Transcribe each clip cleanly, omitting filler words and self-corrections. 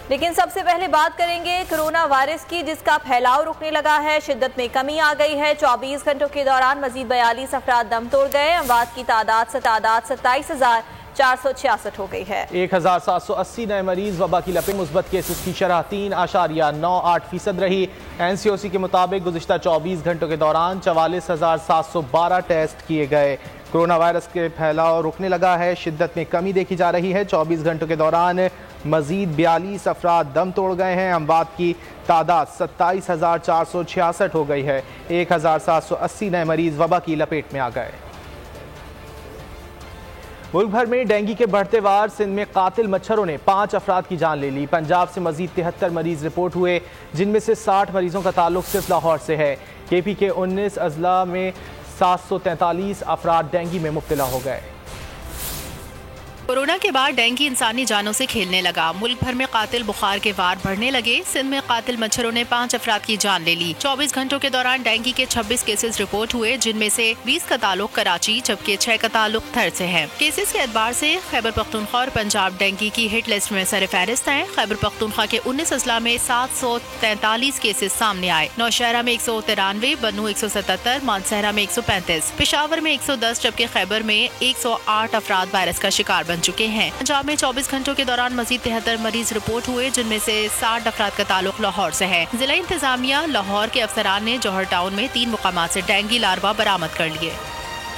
لیکن سب سے پہلے بات کریں گے کرونا وائرس کی، جس کا پھیلاؤ رکنے لگا ہے، شدت میں کمی آ گئی ہے۔ 24 گھنٹوں کے دوران مزید 42 افراد دم توڑ گئے۔ اموات کی تعداد 27,466 ہو گئی ہے۔ 1780 نئے مریض۔ وبا کی لپٹ مثبت کیسز کی شرح 3.98% رہی۔ NCOC کے مطابق گزشتہ 24 گھنٹوں کے دوران 44,712 ٹیسٹ کیے گئے۔ کرونا وائرس کے پھیلاؤ رکنے لگا ہے، شدت میں کمی دیکھی جا رہی ہے۔ 24 گھنٹوں کے دوران مزید 42 افراد دم توڑ گئے ہیں۔ اموات کی تعداد 27,466 ہو گئی ہے۔ 1780 نئے مریض وبا کی لپیٹ میں آ گئے۔ ملک بھر میں ڈینگی کے بڑھتے وار۔ سندھ میں قاتل مچھروں نے 5 افراد کی جان لے لی۔ پنجاب سے مزید 73 مریض رپورٹ ہوئے، جن میں سے 60 مریضوں کا تعلق صرف لاہور سے ہے۔ KP کے 19 اضلاع میں 743 افراد ڈینگی میں مبتلا ہو گئے۔ کورونا کے بعد ڈینگی انسانی جانوں سے کھیلنے لگا۔ ملک بھر میں قاتل بخار کے وار بڑھنے لگے۔ سندھ میں قاتل مچھروں نے 5 افراد کی جان لے لی۔ 24 گھنٹوں کے دوران ڈینگی کے 26 کیسز رپورٹ ہوئے، جن میں سے 20 کا تعلق کراچی جبکہ 6 کا تعلق تھر سے ہے۔ کیسز کے اعتبار سے خیبر پختونخوا اور پنجاب ڈینگی کی ہٹ لسٹ میں سر فہرست ہیں۔ خیبر پختونخوا کے 19 اضلاع میں 743 کیسز سامنے آئے۔ نوشہرہ میں 193، بنو 177، مانسہرہ میں 135، پشاور میں 110 جبکہ خیبر میں 108 افراد وائرس کا شکار بن چکے ہیں۔ پنجاب میں 24 گھنٹوں کے دوران مزید 73 مریض رپورٹ ہوئے، جن میں سے 60 افراد کا تعلق لاہور سے ہے۔ ضلع انتظامیہ لاہور کے افسران نے جوہر ٹاؤن میں 3 مقامات سے ڈینگی لاروا برآمد کر لیے۔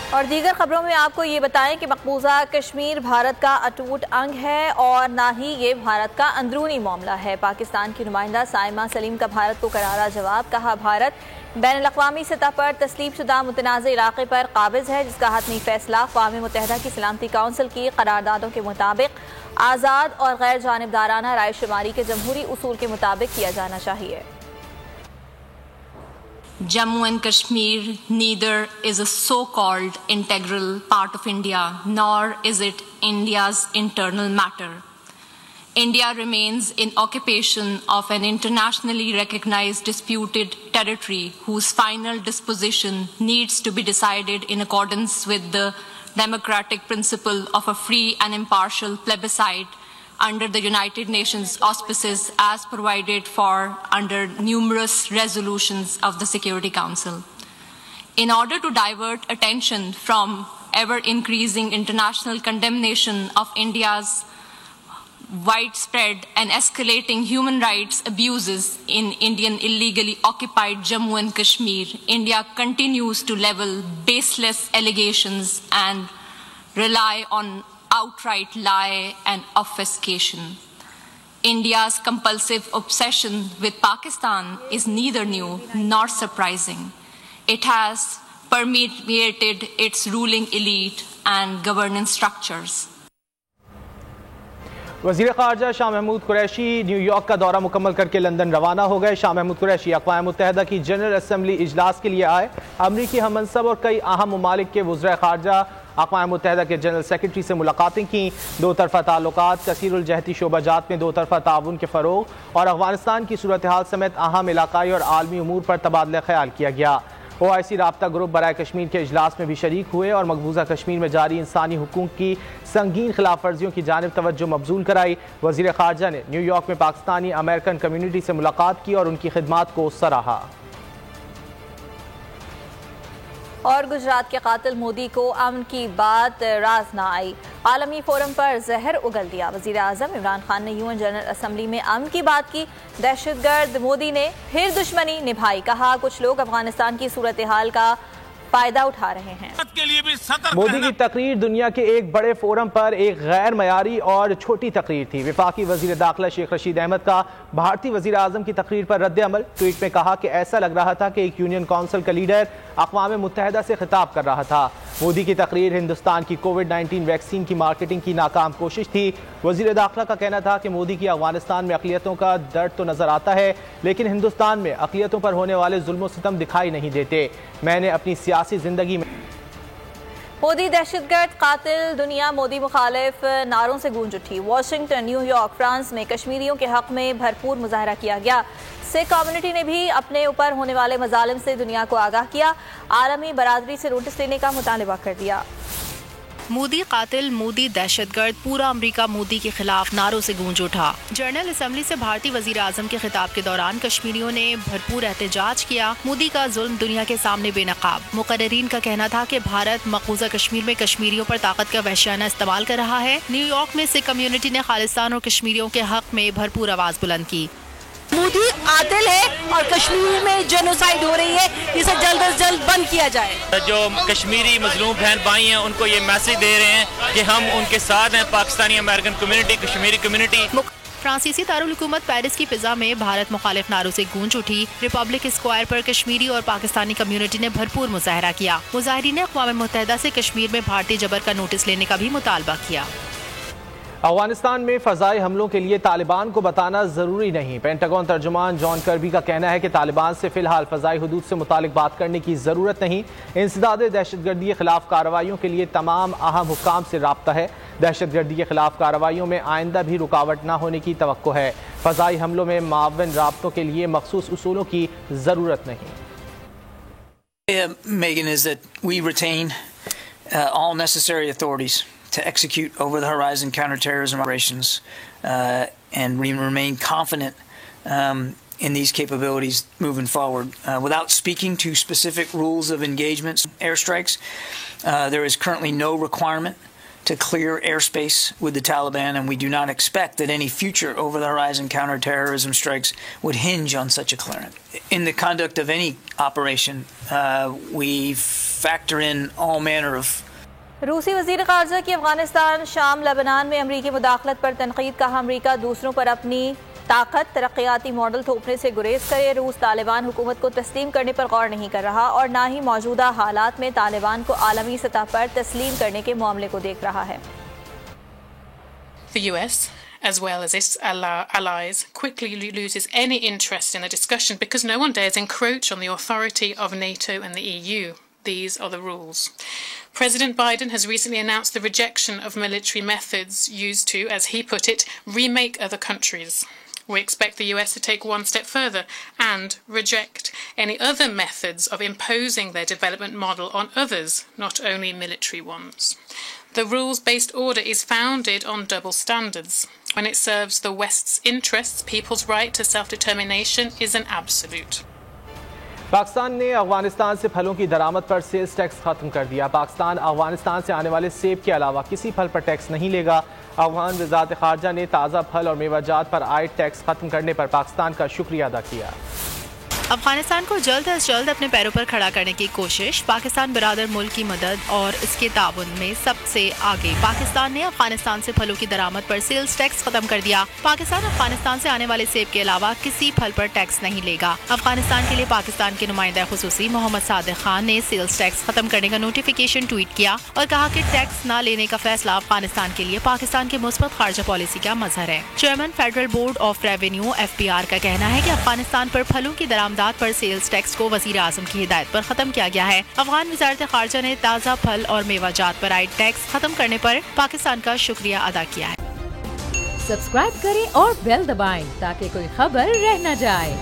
اور دیگر خبروں میں آپ کو یہ بتائیں کہ مقبوضہ کشمیر بھارت کا اٹوٹ انگ ہے اور نہ ہی یہ بھارت کا اندرونی معاملہ ہے۔ پاکستان کی نمائندہ سائمہ سلیم کا بھارت کو کرارا جواب۔ کہا بھارت بین الاقوامی سطح پر تسلیم شدہ متنازع علاقے پر قابض ہے، جس کا حتمی فیصلہ اقوام متحدہ کی سلامتی کونسل کی قراردادوں کے مطابق آزاد اور غیر جانبدارانہ رائے شماری کے جمہوری اصول کے مطابق کیا جانا چاہیے۔ Jammu and Kashmir neither is a so-called integral part of India, nor is it India's internal matter. India remains in occupation of an internationally recognized disputed territory whose final disposition needs to be decided in accordance with the democratic principle of a free and impartial plebiscite under the United Nations auspices as provided for under numerous resolutions of the Security Council. In order to divert attention from ever-increasing international condemnation of India's widespread and escalating human rights abuses in Indian illegally occupied Jammu and Kashmir, India continues to level baseless allegations and rely on outright lie and obfuscation. India's compulsive obsession with Pakistan is neither new nor surprising. It has permeated its ruling elite and governance structures. وزیر خارجہ Shah Mahmood Qureshi new York کا دورہ مکمل کر کے London روانہ ہو گئے۔ شاہ محمود قریشی اقوام متحدہ کی جنرل اسمبلی اجلاس کے لیے آئے۔ امریکی ہم منصب اور کئی اہم ممالک کے وزرائے خارجہ اقوام متحدہ کے جنرل سیکرٹری سے ملاقاتیں کیں۔ دو طرفہ تعلقات، کثیر الجہتی شعبہ جات میں دو طرفہ تعاون کے فروغ اور افغانستان کی صورتحال سمیت اہم علاقائی اور عالمی امور پر تبادلہ خیال کیا گیا۔ OIC رابطہ گروپ برائے کشمیر کے اجلاس میں بھی شریک ہوئے اور مقبوضہ کشمیر میں جاری انسانی حقوق کی سنگین خلاف ورزیوں کی جانب توجہ مبذول کرائی۔ وزیر خارجہ نے نیو یارک میں پاکستانی امریکن کمیونٹی سے ملاقات کی اور ان کی خدمات کو سراہا۔ اور گجرات کے قاتل مودی کو امن کی بات راز نہ آئی، عالمی فورم پر زہر اگل دیا۔ وزیر اعظم عمران خان نے UN جنرل اسمبلی میں امن کی بات کی۔ دہشت گرد مودی نے پھر دشمنی نبھائی۔ کہا کچھ لوگ افغانستان کی صورتحال کا فائدہ اٹھا رہے ہیں۔ مودی کی تقریر دنیا کے ایک بڑے فورم پر ایک غیر معیاری اور چھوٹی تقریر تھی۔ وفاقی وزیر داخلہ شیخ رشید احمد کا بھارتی وزیر اعظم کی تقریر پر رد عمل۔ ٹویٹ میں کہا کہ ایسا لگ رہا تھا کہ ایک یونین کونسل کا لیڈر اقوام متحدہ سے خطاب کر رہا تھا۔ مودی کی تقریر ہندوستان کی کووڈ-19 ویکسین کی مارکیٹنگ کی ناکام کوشش تھی۔ وزیر داخلہ کا کہنا تھا کہ مودی کی افغانستان میں اقلیتوں کا درد تو نظر آتا ہے، لیکن ہندوستان میں اقلیتوں پر ہونے والے ظلم و ستم دکھائی نہیں دیتے۔ میں نے اپنی سیاسی زندگی میں مودی دہشت گرد قاتل، دنیا مودی مخالف نعروں سے گونج اٹھی۔ واشنگٹن، نیو یارک، فرانس میں کشمیریوں کے حق میں بھرپور مظاہرہ کیا گیا۔ سکھ کمیونٹی نے بھی اپنے اوپر ہونے والے مظالم سے دنیا کو آگاہ کیا۔ عالمی برادری سے نوٹس لینے کا مطالبہ کر دیا۔ مودی قاتل، مودی دہشت گرد، پورا امریکہ مودی کے خلاف نعروں سے گونج اٹھا۔ جنرل اسمبلی سے بھارتی وزیر اعظم کے خطاب کے دوران کشمیریوں نے بھرپور احتجاج کیا۔ مودی کا ظلم دنیا کے سامنے بے نقاب۔ مقررین کا کہنا تھا کہ بھارت مقبوضہ کشمیر میں کشمیریوں پر طاقت کا وحشیانہ استعمال کر رہا ہے۔ نیو یارک میں سکھ کمیونٹی نے خالصتان اور کشمیریوں کے حق میں بھرپور آواز بلند کی۔ مودی قاتل ہے اور کشمیر میں جینوسائیڈ ہو رہی ہے، اسے جلد از جلد بند کیا جائے۔ جو کشمیری مظلوم بہن بھائی ہیں ان کو یہ میسج دے رہے ہیں کہ ہم ان کے ساتھ ہیں، Pakistani American community, Kashmiri community. فرانسیسی دارالحکومت پیرس کی فضا میں بھارت مخالف نعروں سے گونج اٹھی۔ ریپبلک اسکوائر پر کشمیری اور پاکستانی کمیونٹی نے بھرپور مظاہرہ کیا۔ مظاہرین نے اقوام متحدہ سے کشمیر میں بھارتی جبر کا نوٹس لینے کا بھی مطالبہ کیا۔ افغانستان میں فضائی حملوں کے لیے طالبان کو بتانا ضروری نہیں۔ پینٹاگون ترجمان جان کربی کا کہنا ہے کہ طالبان سے فی الحال فضائی حدود سے متعلق بات کرنے کی ضرورت نہیں۔ انسداد دہشت گردی کے خلاف کارروائیوں کے لیے تمام اہم حکام سے رابطہ ہے۔ دہشت گردی کے خلاف کارروائیوں میں آئندہ بھی رکاوٹ نہ ہونے کی توقع ہے۔ فضائی حملوں میں معاون رابطوں کے لیے مخصوص اصولوں کی ضرورت نہیں۔ Megan, is that we retain all necessary authorities to execute over-the-horizon counterterrorism operations, and we remain confident in these capabilities moving forward. Without speaking to specific rules of engagement, airstrikes, there is currently no requirement to clear airspace with the Taliban, and we do not expect that any future over-the-horizon counterterrorism strikes would hinge on such a clearance. In the conduct of any operation, we factor in all manner of روسی وزیر خارجہ کی افغانستان، شام، لبنان میں امریکی مداخلت پر تنقید۔ کہا امریکہ دوسروں پر اپنی طاقت ترقیاتی ماڈل تھوپنے سے گریز کرے۔ روس طالبان حکومت کو تسلیم کرنے پر غور نہیں کر رہا اور نہ ہی موجودہ حالات میں طالبان کو عالمی سطح پر تسلیم کرنے کے معاملے کو دیکھ رہا ہے۔ The US, as well as its allies, quickly loses any interest in the discussion because no one dares encroach on the authority of NATO and the EU. These are the rules. President Biden has recently announced the rejection of military methods used to, as he put it, remake other countries. We expect the US to take one step further and reject any other methods of imposing their development model on others, not only military ones. The rules-based order is founded on double standards. When it serves the West's interests, people's right to self-determination is an absolute. Pakistan نے افغانستان سے پھلوں کی درآمد پر sales tax ختم کر دیا۔ پاکستان افغانستان سے آنے والے سیب کے علاوہ کسی پھل پر ٹیکس نہیں لے گا۔ افغان وزارت خارجہ نے تازہ پھل اور میوہ جات پر عائد ٹیکس ختم کرنے پر پاکستان کا شکریہ ادا کیا۔ افغانستان کو جلد از جلد اپنے پیروں پر کھڑا کرنے کی کوشش۔ پاکستان برادر ملک کی مدد اور اس کے تعاون میں سب سے آگے۔ پاکستان نے افغانستان سے پھلوں کی درآمد پر سیلز ٹیکس ختم کر دیا۔ پاکستان افغانستان سے آنے والے سیب کے علاوہ کسی پھل پر ٹیکس نہیں لے گا۔ افغانستان کے لیے پاکستان کے نمائندہ خصوصی محمد صادق خان نے سیلز ٹیکس ختم کرنے کا نوٹیفیکیشن ٹویٹ کیا اور کہا کہ ٹیکس نہ لینے کا فیصلہ افغانستان کے لیے پاکستان کے مثبت خارجہ پالیسی کا مظہر ہے۔ Chairman federal board of revenue FBR کا کہنا ہے کہ افغانستان پر پھلوں کی درآمدات پر سیلز ٹیکس کو وزیر اعظم کی ہدایت پر ختم کیا گیا ہے۔ افغان وزارت خارجہ نے تازہ پھل اور میوہ جات پر عائد ٹیکس ختم کرنے پر پاکستان کا شکریہ ادا کیا ہے۔ سبسکرائب کریں اور بیل دبائیں تاکہ کوئی خبر رہ نہ جائے۔